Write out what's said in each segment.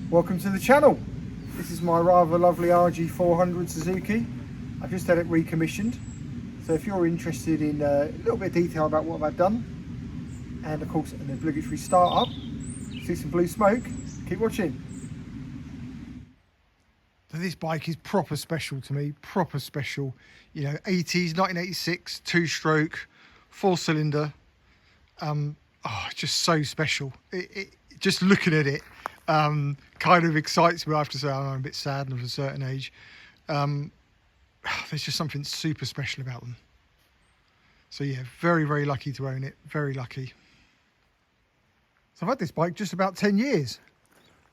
Welcome to the channel. This is my rather lovely RG400 Suzuki. I've just had it recommissioned. So if you're interested in a little bit of detail about what I've done, and of course an obligatory start up, see some blue smoke, keep watching. So this bike is proper special to me, proper special. You know, 80s, 1986, 2-stroke, 4-cylinder. Just so special. Just looking at it kind of excites me. I have to say, I'm a bit sad of a certain age. There's just something super special about them. So yeah, very, very lucky to own it. Very lucky. So I've had this bike just about 10 years.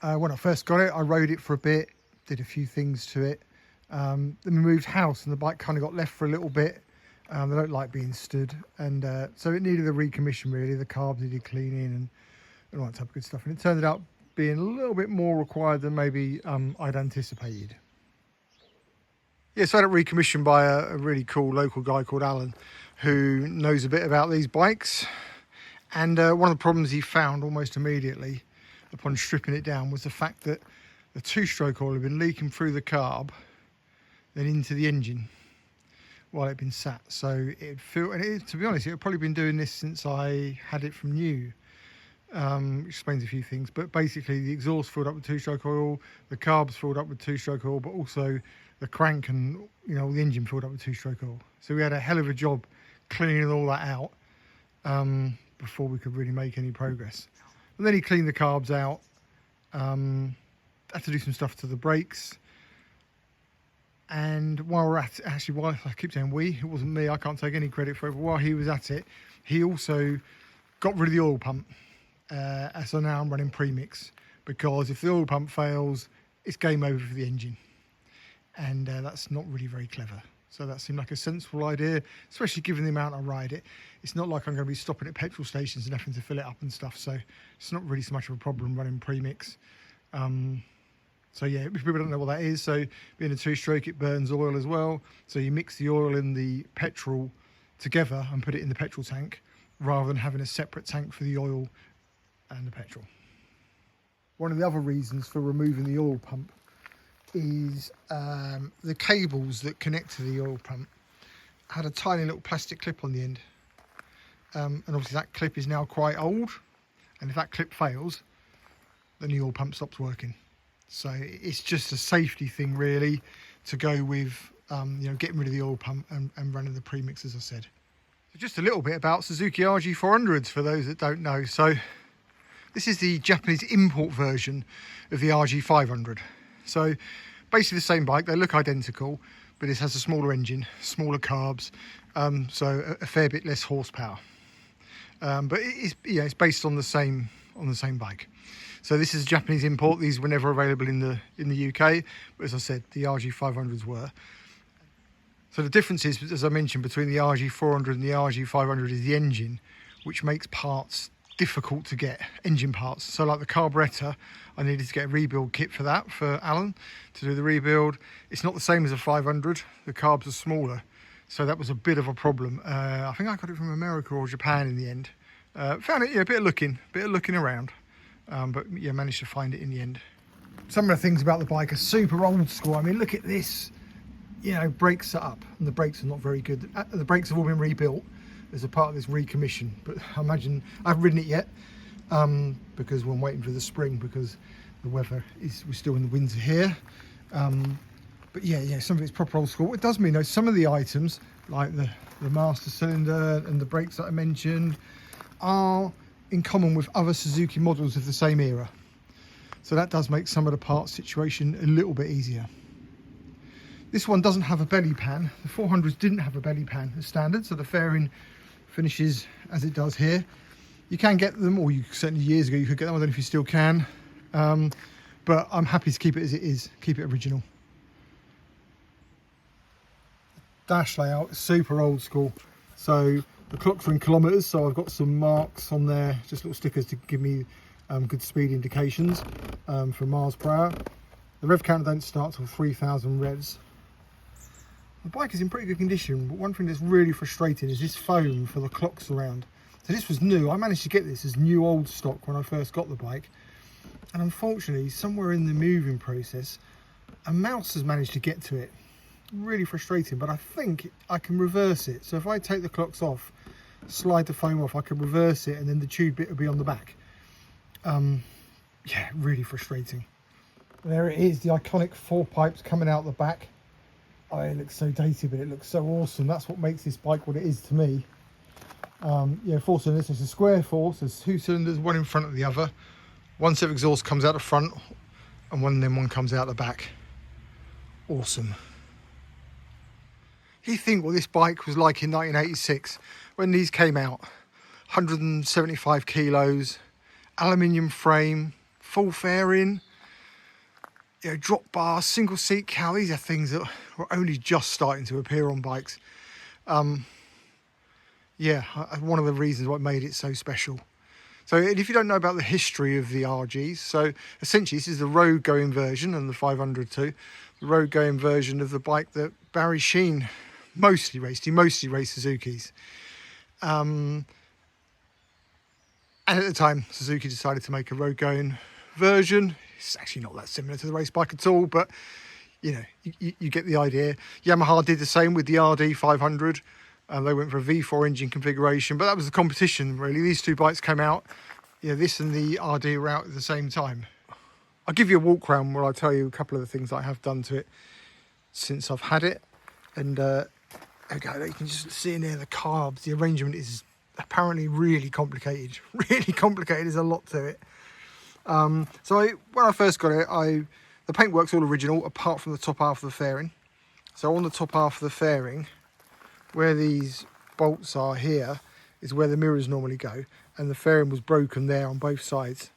When I first got it, I rode it for a bit, did a few things to it. Then we moved house and the bike kind of got left for a little bit. They don't like being stood, and so it needed a recommission really. The carbs needed cleaning and all that type of good stuff, and it turned out being a little bit more required than maybe I'd anticipated. Yeah, so I had it recommissioned by a really cool local guy called Alan, who knows a bit about these bikes. And one of the problems he found almost immediately upon stripping it down was the fact that the 2-stroke oil had been leaking through the carb, then into the engine while it had been sat. So to be honest, it had probably been doing this since I had it from new. Which explains a few things, but basically the exhaust filled up with 2-stroke oil, the carbs filled up with 2-stroke oil, but also the crank and the engine filled up with 2-stroke oil. So we had a hell of a job cleaning all that out before we could really make any progress. And then he cleaned the carbs out, had to do some stuff to the brakes. And while we're at it, actually, while I keep saying we, it wasn't me, I can't take any credit for it, but while he was at it, he also got rid of the oil pump. So now I'm running premix, because if the oil pump fails, it's game over for the engine. And that's not really very clever. So that seemed like a sensible idea, especially given the amount I ride it. It's not like I'm going to be stopping at petrol stations and having to fill it up and stuff. So it's not really so much of a problem running premix. So yeah, if people don't know what that is, so being a 2-stroke, it burns oil as well. So you mix the oil and the petrol together and put it in the petrol tank, rather than having a separate tank for the oil and the petrol. One of the other reasons for removing the oil pump is the cables that connect to the oil pump had a tiny little plastic clip on the end. And obviously that clip is now quite old. And if that clip fails, then the oil pump stops working. So it's just a safety thing really to go with, getting rid of the oil pump and running the premix, as I said. So just a little bit about Suzuki RG400s for those that don't know. So this is the Japanese import version of the RG500. So basically the same bike, they look identical, but it has a smaller engine, smaller carbs, so a fair bit less horsepower. But it's based on the same bike. So this is a Japanese import. These were never available in the UK, but as I said, the RG500s were. So the difference is, as I mentioned, between the RG400 and the RG500 is the engine, which makes parts difficult to get, engine parts. So like the carburettor, I needed to get a rebuild kit for that, for Alan to do the rebuild. It's not the same as a 500, the carbs are smaller, so that was a bit of a problem. I think I got it from America or Japan in the end. Found it, a bit of looking around, but yeah, managed to find it in the end. Some of the things about the bike are super old school. I mean, look at this, brakes are up, and the brakes are not very good. The brakes have all been rebuilt as a part of this recommission, but I imagine I haven't ridden it yet because I'm waiting for the spring, because the weather we're still in the winter here. But yeah, some of it's proper old school. It does mean though, some of the items like the master cylinder and the brakes that I mentioned are in common with other Suzuki models of the same era. So that does make some of the parts situation a little bit easier. This one doesn't have a belly pan. The 400s didn't have a belly pan as standard, so the fairing finishes as it does here. You can get them, or you certainly years ago you could get them, I don't know if you still can, but I'm happy to keep it as it is, keep it original. Dash layout is super old school, so the clocks are in kilometres, so I've got some marks on there, just little stickers to give me good speed indications for miles per hour. The rev counter don't start till 3,000 revs. The bike is in pretty good condition, but one thing that's really frustrating is this foam for the clock surround. So this was new. I managed to get this as new old stock when I first got the bike, and unfortunately somewhere in the moving process a mouse has managed to get to it. Really frustrating, but I think I can reverse it. So if I take the clocks off, slide the foam off, I can reverse it, and then the tube bit will be on the back. Yeah, really frustrating. There it is, the iconic 4 pipes coming out the back. Oh, it looks so dated, but it looks so awesome. That's what makes this bike what it is to me. Yeah, 4 cylinders. It's a square 4, so there's 2 cylinders, one in front of the other. One set of exhaust comes out the front, and one comes out the back. Awesome. You think what this bike was like in 1986 when these came out. 175 kilos, aluminium frame, full fairing, you know, drop bar, single seat cowl. These are things that were only just starting to appear on bikes. Yeah, one of the reasons what made it so special. So if you don't know about the history of the RGs, so essentially this is the road going version, and the 500 too, the road going version of the bike that Barry Sheen mostly raced. He mostly raced Suzukis. And at the time, Suzuki decided to make a road going version. It's actually not that similar to the race bike at all, but you know, you get the idea. Yamaha did the same with the RG500. They went for a V4 engine configuration, but that was the competition really. These two bikes came out, you know, this and the RD were out at the same time. I'll give you a walk around where I'll tell you a couple of the things that I have done to it since I've had it. And there we go, you can just see in there the carbs. The arrangement is apparently really complicated. Really complicated, there's a lot to it. When I first got it, the paintwork's all original apart from the top half of the fairing. So on the top half of the fairing, where these bolts are here is where the mirrors normally go, and the fairing was broken there on both sides.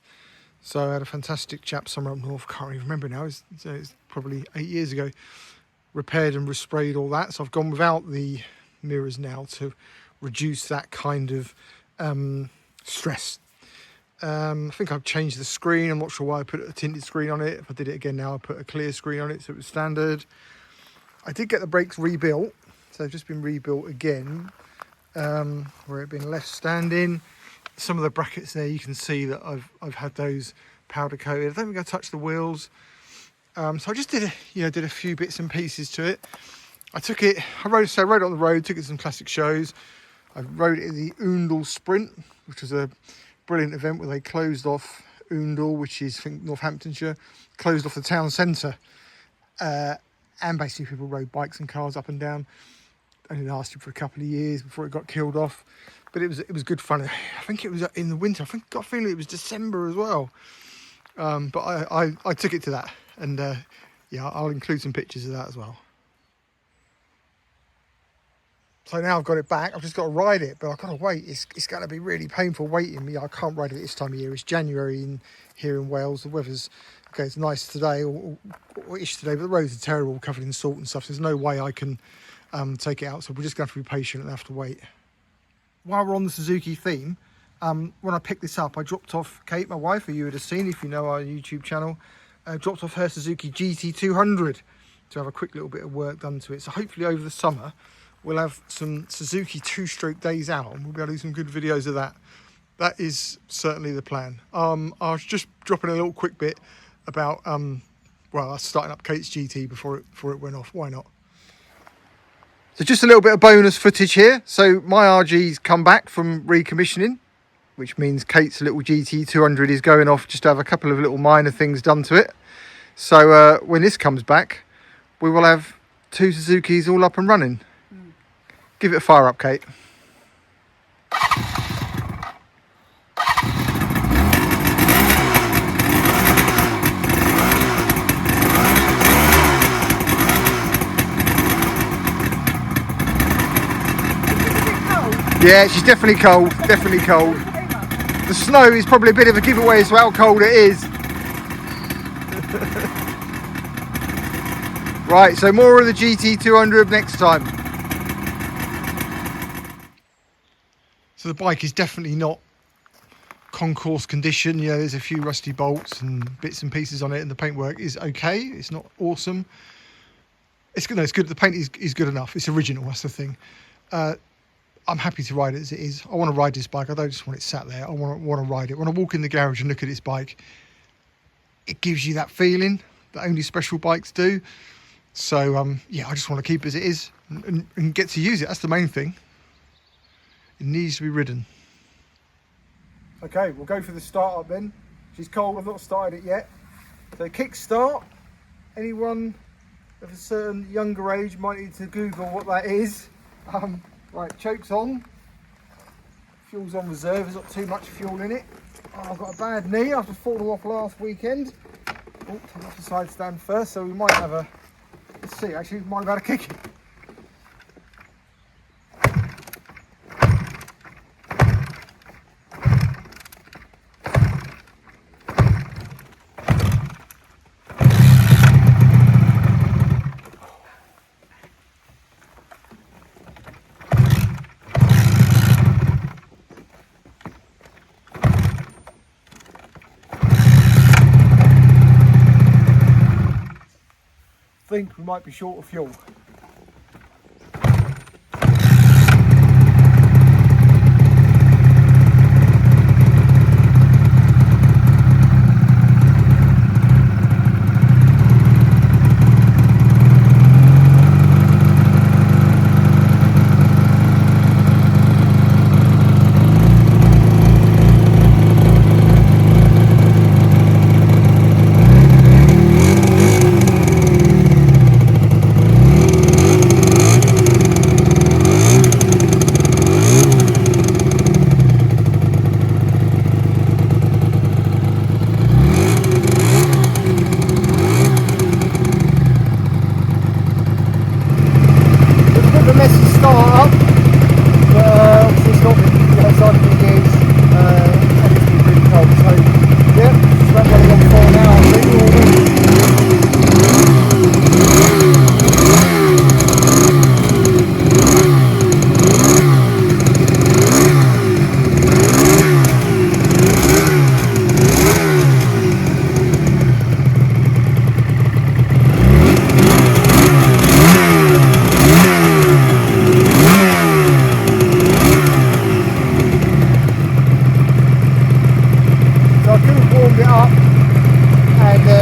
So I had a fantastic chap somewhere up north, can't even remember now, it's probably 8 years ago, repaired and resprayed all that. So I've gone without the mirrors now to reduce that kind of stress. I think I've changed the screen. I'm not sure why I put a tinted screen on it. If I did it again now, I'd put a clear screen on it so it was standard. I did get the brakes rebuilt. So they've just been rebuilt again, where it had been left standing. Some of the brackets there, you can see that I've had those powder coated. I don't think I touched the wheels. So I just did a few bits and pieces to it. I rode it on the road, took it to some classic shows. I rode it in the Oundle Sprint, which was a brilliant event where they closed off Oundle, which is, I think, Northamptonshire, closed off the town centre. And basically people rode bikes and cars up and down. Only lasted for a couple of years before it got killed off, but it was good fun. I think it was in the winter. I got a feeling it was December as well. But I took it to that, and yeah, I'll include some pictures of that as well. So now I've got it back. I've just got to ride it, but I've got to wait. It's going to be really painful waiting. I can't ride it this time of year. It's January here in Wales. The weather's okay. It's nice today, or ish today, but the roads are terrible, covered in salt and stuff. So there's no way I can take it out, so we're just going to have to be patient and have to wait. While we're on the Suzuki theme, when I picked this up, I dropped off Kate, my wife, who you would have seen if you know our YouTube channel, dropped off her Suzuki GT200 to have a quick little bit of work done to it. So hopefully over the summer we'll have some Suzuki two-stroke days out, and we'll be able to do some good videos of that. That is certainly the plan. I was just dropping a little quick bit about starting up Kate's GT before it went off. Why not? So just a little bit of bonus footage here. So my RG's come back from recommissioning, which means Kate's little GT200 is going off just to have a couple of little minor things done to it. So when this comes back, we will have 2 Suzukis all up and running. Give it a fire up, Kate. Yeah, she's definitely cold, definitely cold. The snow is probably a bit of a giveaway as to how cold it is. Right, so more of the GT200 next time. So the bike is definitely not concourse condition. Yeah, there's a few rusty bolts and bits and pieces on it, and the paintwork is okay. It's not awesome. It's good. No, it's good. The paint is good enough. It's original. That's the thing. I'm happy to ride it as it is. I want to ride this bike. I don't just want it sat there. I want to ride it. When I walk in the garage and look at this bike, it gives you that feeling that only special bikes do. So yeah, I just want to keep it as it is and get to use it. That's the main thing. It needs to be ridden. Okay, we'll go for the start up then. She's cold, I've not started it yet. So kick start, anyone of a certain younger age might need to Google what that is. Right, chokes on, fuel's on reserve, there's not too much fuel in it. Oh, I've got a bad knee after falling off last weekend. Oh, take off the side stand first, so we might have a, let's see, actually we might have had a kick. Think we might be short of fuel.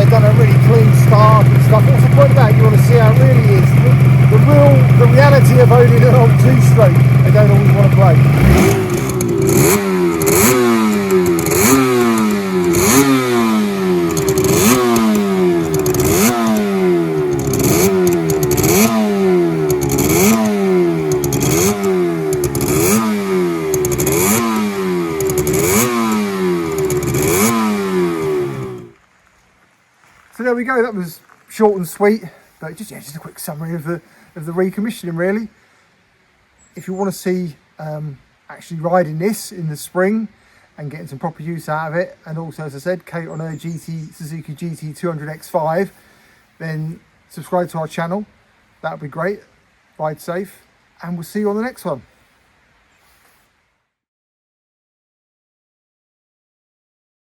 Done a really clean start and stuff. What's the point of that? You want to see how it really is. The reality of owning an old two-stroke, they don't always want to play. So there we go, that was short and sweet, but just a quick summary of the recommissioning really. If you want to see actually riding this in the spring and getting some proper use out of it, and also as I said, Kate on her Suzuki GT200 X5, then subscribe to our channel, that would be great. Ride safe, and we'll see you on the next one.